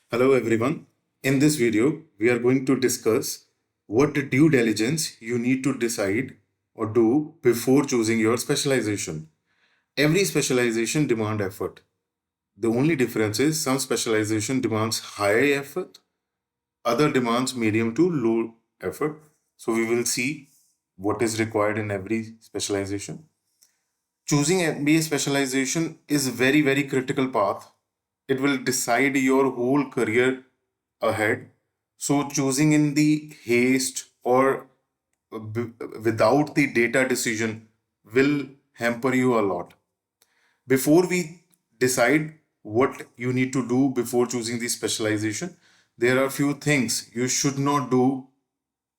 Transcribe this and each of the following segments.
Hello everyone. In this video, we are going to discuss what due diligence you need to decide or do before choosing your specialization. Every specialization demands effort. The only difference is some specialization demands high effort, other demands medium to low effort. So we will see what is required in every specialization. Choosing MBA specialization is very critical path. It will decide your whole career ahead. So choosing in the haste or without the data decision will hamper you a lot. Before we decide what you need to do before choosing the specialization, there are few things you should not do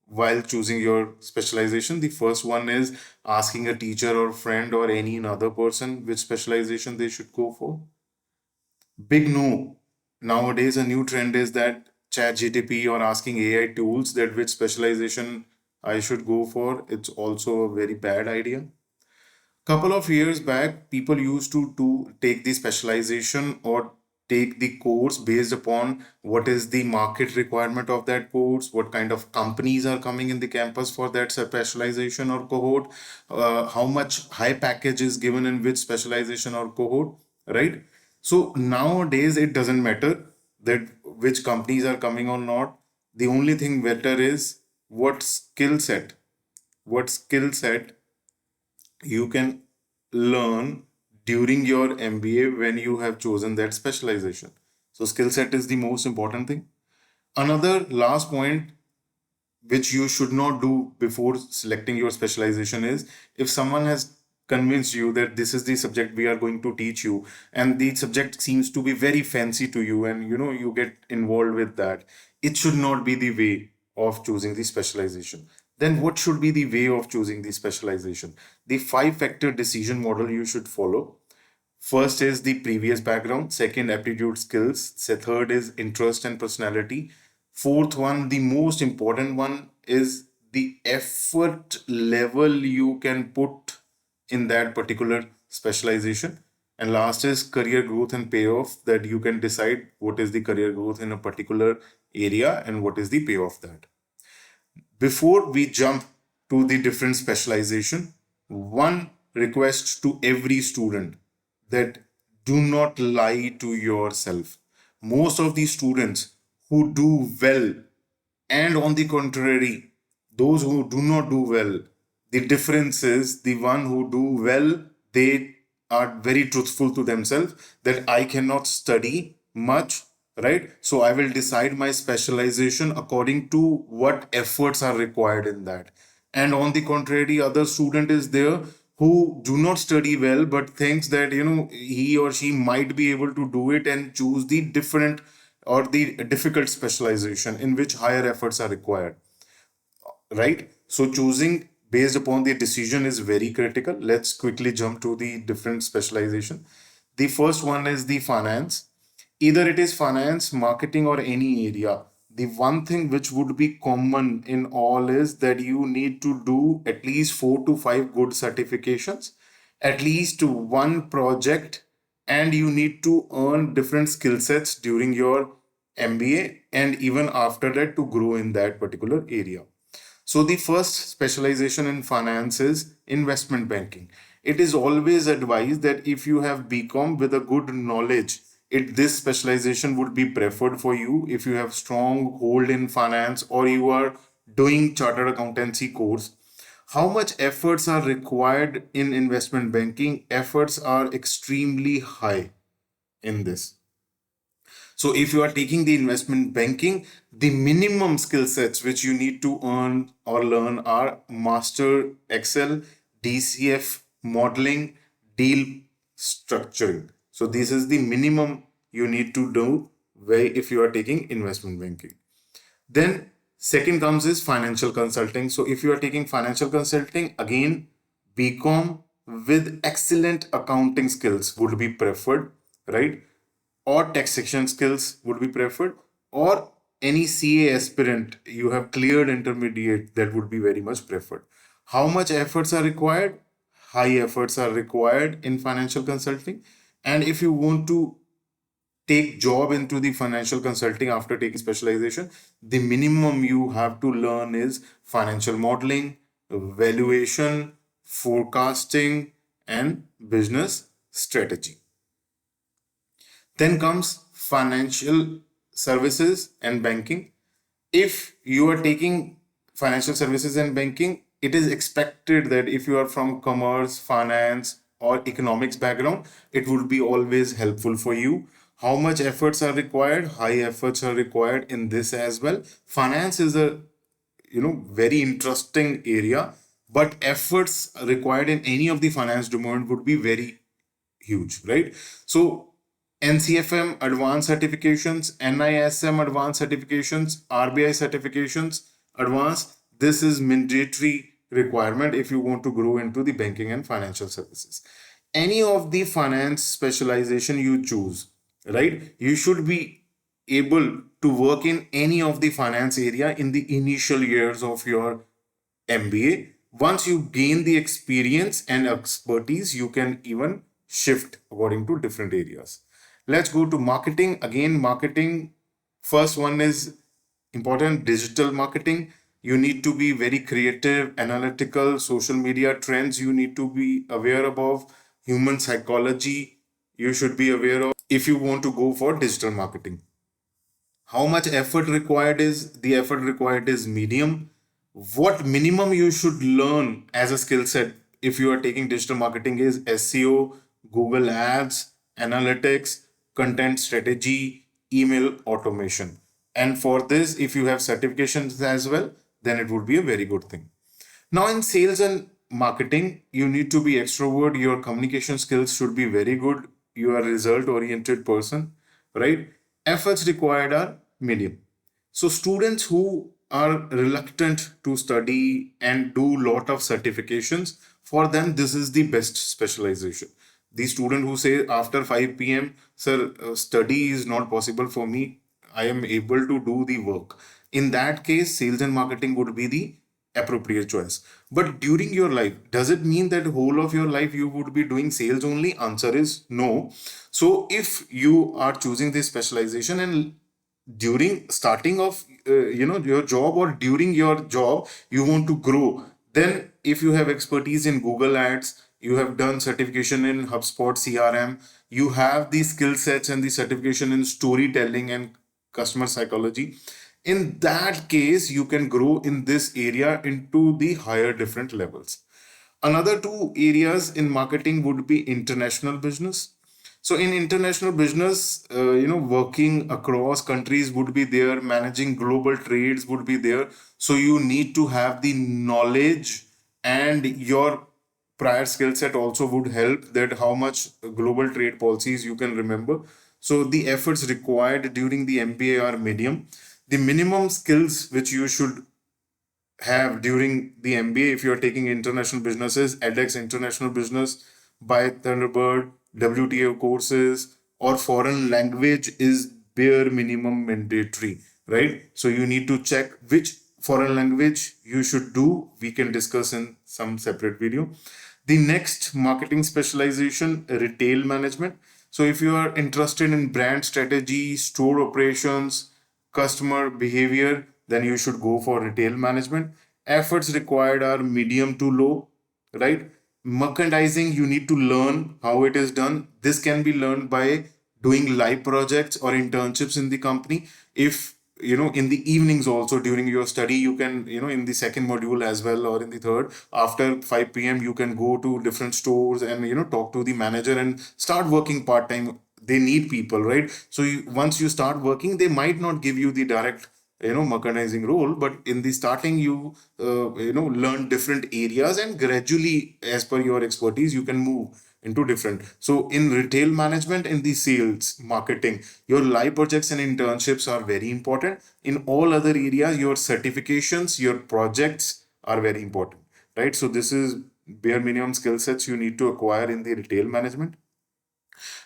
while choosing your specialization. The first one is asking a teacher or friend or any another person which specialization they should go for. Big no. Nowadays, a new trend is that chat GTP or asking AI tools that which specialization I should go for. It's also a very bad idea. Couple of years back, people used to take the specialization or take the course based upon what is the market requirement of that course, what kind of companies are coming in the campus for that specialization or cohort, how much high package is given in which specialization or cohort, right? So nowadays it doesn't matter that which companies are coming or not. The only thing better is what skill set you can learn during your MBA when you have chosen that specialization. So skill set is the most important thing. Another last point which you should not do before selecting your specialization is if someone has convinced you that this is the subject we are going to teach you and the subject seems to be very fancy to you and you get involved with that, it should not be the way of choosing the specialization. Then what should be the way of choosing the specialization? The five factor decision model you should follow. First is the previous background, second, aptitude skills, third is interest and personality. Fourth one, the most important one, is the effort level you can put in that particular specialization. And last is career growth and payoff, that you can decide what is the career growth in a particular area and what is the payoff that. Before we jump to the different specialization, one request to every student, that do not lie to yourself. Most of the students who do well, and on the contrary, those who do not do well, the difference is the one who do well, they are very truthful to themselves that I cannot study much, right? So I will decide my specialization according to what efforts are required in that. And on the contrary, other student is there who do not study well but thinks that he or she might be able to do it and choose the different or the difficult specialization in which higher efforts are required, right? So choosing based upon the decision is very critical. Let's quickly jump to the different specialization. The first one is the finance. Either it is finance, marketing, or any area. The one thing which would be common in all is that you need to do at least 4 to 5 good certifications, at least one project, and you need to earn different skill sets during your MBA and even after that to grow in that particular area. So the first specialization in finance is investment banking. It is always advised that if you have BCom with a good knowledge, this specialization would be preferred for you if you have strong hold in finance or you are doing chartered accountancy course. How much efforts are required in investment banking? Efforts are extremely high in this. So if you are taking the investment banking, the minimum skill sets which you need to earn or learn are master Excel, DCF modeling, deal structuring. So this is the minimum you need to do if you are taking investment banking. Then second comes is financial consulting. So if you are taking financial consulting, again, BCom with excellent accounting skills would be preferred, right? Or taxation skills would be preferred, or any CA aspirant you have cleared intermediate, that would be very much preferred. How much efforts are required? High efforts are required in financial consulting. And if you want to take job into the financial consulting after taking specialization, the minimum you have to learn is financial modeling, valuation, forecasting, and business strategy. Then comes financial services and banking. If you are taking financial services and banking, it is expected that if you are from commerce, finance, or economics background, it would be always helpful for you. How much efforts are required? High efforts are required in this as well. Finance is a very interesting area, but efforts required in any of the finance domain would be very huge, right? So NCFM advanced certifications, NISM advanced certifications, RBI certifications advanced, this is mandatory requirement if you want to grow into the banking and financial services. Any of the finance specialization you choose, right, you should be able to work in any of the finance area in the initial years of your MBA. Once you gain the experience and expertise, you can even shift according to different areas. Let's go to marketing. Again, marketing, first one is important, digital marketing. You need to be very creative, analytical, social media trends. You need to be aware of human psychology. You should be aware of if you want to go for digital marketing. How much effort required is? The effort required is medium. What minimum you should learn as a skill set if you are taking digital marketing is SEO, Google Ads, analytics, content strategy, email automation. And for this, if you have certifications as well, then it would be a very good thing. Now, in sales and marketing, you need to be extrovert. Your communication skills should be very good. You are a result oriented person, right? Efforts required are medium. So students who are reluctant to study and do lot of certifications, for them this is the best specialization. The student who say after 5 p.m., sir, study is not possible for me, I am able to do the work. In that case, sales and marketing would be the appropriate choice. But during your life, does it mean that whole of your life you would be doing sales only? Answer is no. So if you are choosing this specialization and during starting of your job or during your job you want to grow, then if you have expertise in Google Ads, you have done certification in HubSpot CRM, you have the skill sets and the certification in storytelling and customer psychology, in that case you can grow in this area into the higher different levels. Another two areas in marketing would be international business. So in international business, working across countries would be there, managing global trades would be there. So you need to have the knowledge, and your prior skill set also would help that how much global trade policies you can remember. So the efforts required during the MBA are medium. The minimum skills which you should have during the MBA if you're taking international businesses, edX International Business, by Thunderbird, WTO courses, or foreign language is bare minimum mandatory, right? So you need to check which foreign language you should do. We can discuss in some separate video. The next marketing specialization, retail management. So if you are interested in brand strategy, store operations, customer behavior, then you should go for retail management. Efforts required are medium to low, right? Merchandising, you need to learn how it is done. This can be learned by doing live projects or internships in the company. If in the evenings also during your study, you can in the second module as well, or in the third, after 5 p.m. you can go to different stores and talk to the manager and start working part-time. They need people, right? So once you start working, they might not give you the direct merchandising role, but in the starting you learn different areas, and gradually as per your expertise you can move into different. So in retail management, in the sales marketing, your live projects and internships are very important. In all other areas, your certifications, your projects are very important, right? So this is bare minimum skill sets you need to acquire in the retail management.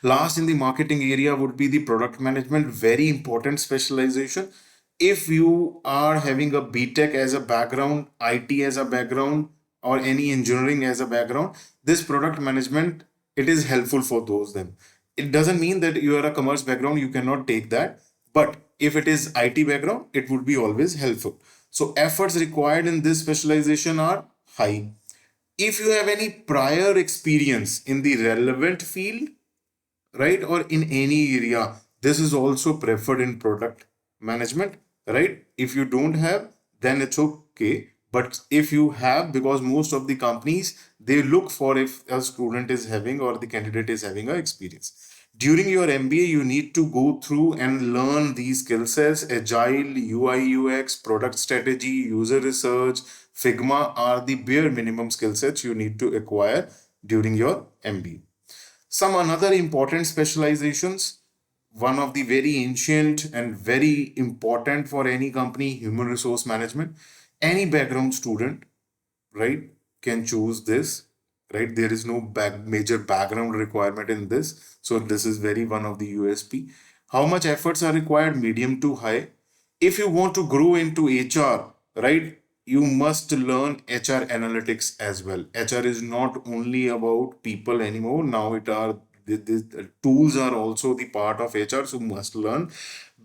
Last in the marketing area would be the product management, very important specialization. If you are having a BTech as a background, IT as a background, or any engineering as a background, this product management, it is helpful for those then. It doesn't mean that you are a commerce background, you cannot take that. But if it is IT background, it would be always helpful. So efforts required in this specialization are high. If you have any prior experience in the relevant field, right, or in any area, this is also preferred in product management, right? If you don't have, then it's okay. But if you have, because most of the companies, they look for if a student is having or the candidate is having a experience. During your MBA, you need to go through and learn these skill sets: agile, UI, UX, product strategy, user research, Figma are the bare minimum skill sets you need to acquire during your MBA. Some another important specializations, one of the very ancient and very important for any company, human resource management. Any background student, right, can choose this, right? There is no major background requirement in this. So this is very one of the USP. How much efforts are required? Medium to high. If you want to grow into HR, right, you must learn HR analytics as well. HR is not only about people anymore. Now it are the tools are also the part of HR, so must learn.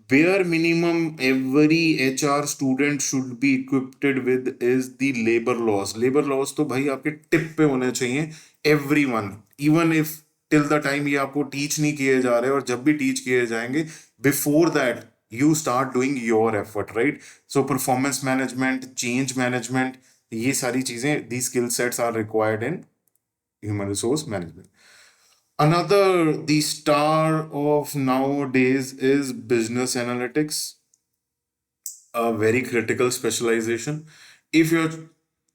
Bare minimum every HR student should be equipped with is the labor laws. Labor laws तो भाई आपके tip पे होने चाहिए. Everyone, even if till the time ये आपको teach नहीं किए जा रहे, और जब भी teach किए जाएंगे, before that you start doing your effort, right? So performance management, change management, ये सारी चीजें, these skill sets are required in human resource management. Another, the star of nowadays is business analytics, a very critical specialization. If you're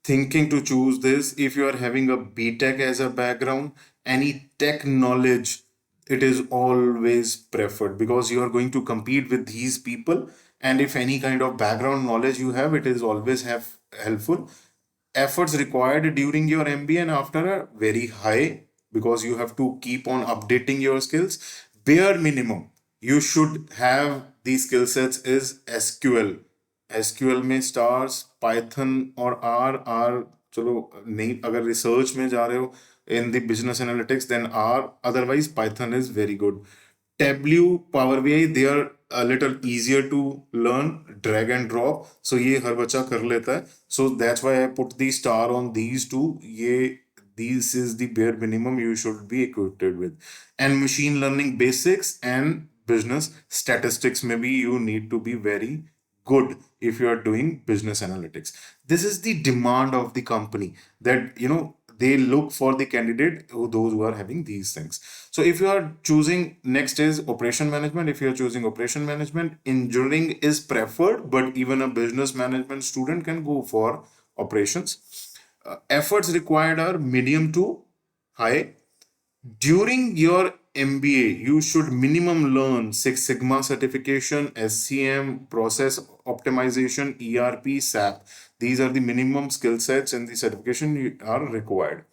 thinking to choose this, if you are having a BTech as a background, any tech knowledge, it is always preferred because you are going to compete with these people. And if any kind of background knowledge you have, it is always have helpful. Efforts required during your MBA and after are very high because you have to keep on updating your skills. Bare minimum you should have these skill sets is SQL. SQL में stars, Python और R चलो नहीं, अगर research में जा रहे हो in the business analytics, then R, otherwise Python is very good. Tableau, Power BI, they are a little easier to learn, drag and drop. So ये हर बच्चा कर लेता है. So that's why I put the star on these two. ये these is the bare minimum you should be equipped with. And machine learning basics and business statistics, maybe you need to be very good if you are doing business analytics. This is the demand of the company, that they look for the candidate those who are having these things. So if you are choosing, next is operation management. If you are choosing operation management, engineering is preferred, but even a business management student can go for operations. Efforts required are medium to high. During your MBA, you should minimum learn Six Sigma certification, SCM, process optimization, ERP, SAP. These are the minimum skill sets and the certification are required.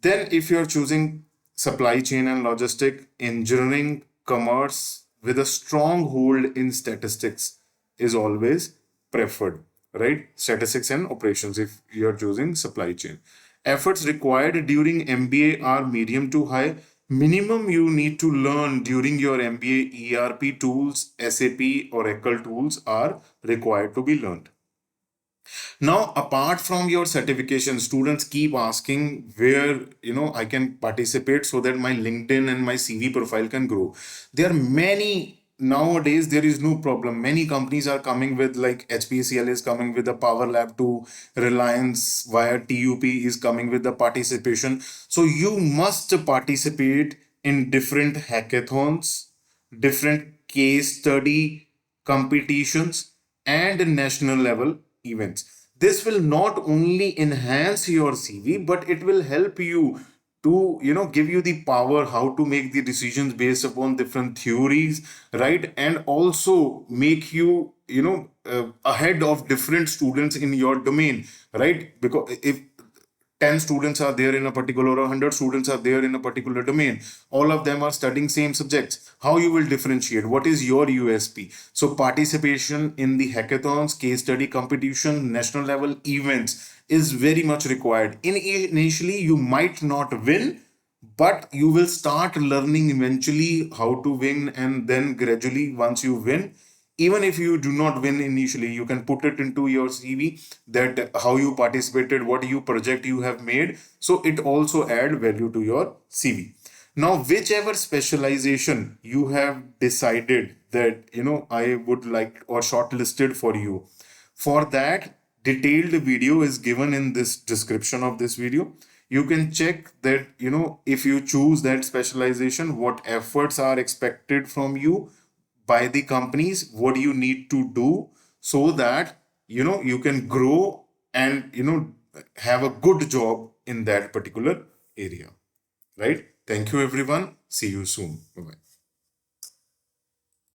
Then if you're choosing supply chain and logistic, engineering, commerce with a strong hold in statistics is always preferred, right? Statistics and operations if you're choosing supply chain. Efforts required during MBA are medium to high. Minimum you need to learn during your MBA, ERP tools, SAP, Oracle tools are required to be learned. Now, apart from your certification, students keep asking where I can participate so that my LinkedIn and my CV profile can grow. There are many nowadays. There is no problem. Many companies are coming with, like HPCL is coming with a Power Lab 2, Reliance via TUP is coming with the participation. So you must participate in different hackathons, different case study competitions, and national level events. This will not only enhance your CV, but it will help you to give you the power how to make the decisions based upon different theories, right? And also make you ahead of different students in your domain, right? Because if 10 students are there in a particular, or 100 students are there in a particular domain, all of them are studying same subjects, how you will differentiate, what is your USP? So participation in the hackathons, case study competition, national level events is very much required. Initially you might not win, but you will start learning eventually how to win, and then gradually once you win, even if you do not win initially, you can put it into your CV that how you participated, what you project you have made, so it also add value to your CV. Now whichever specialization you have decided that I would like or shortlisted for you, for that, detailed video is given in this description of this video. You can check that, if you choose that specialization, what efforts are expected from you by the companies, what you need to do so that, you can grow and, have a good job in that particular area. Right? Thank you, everyone. See you soon. Bye bye.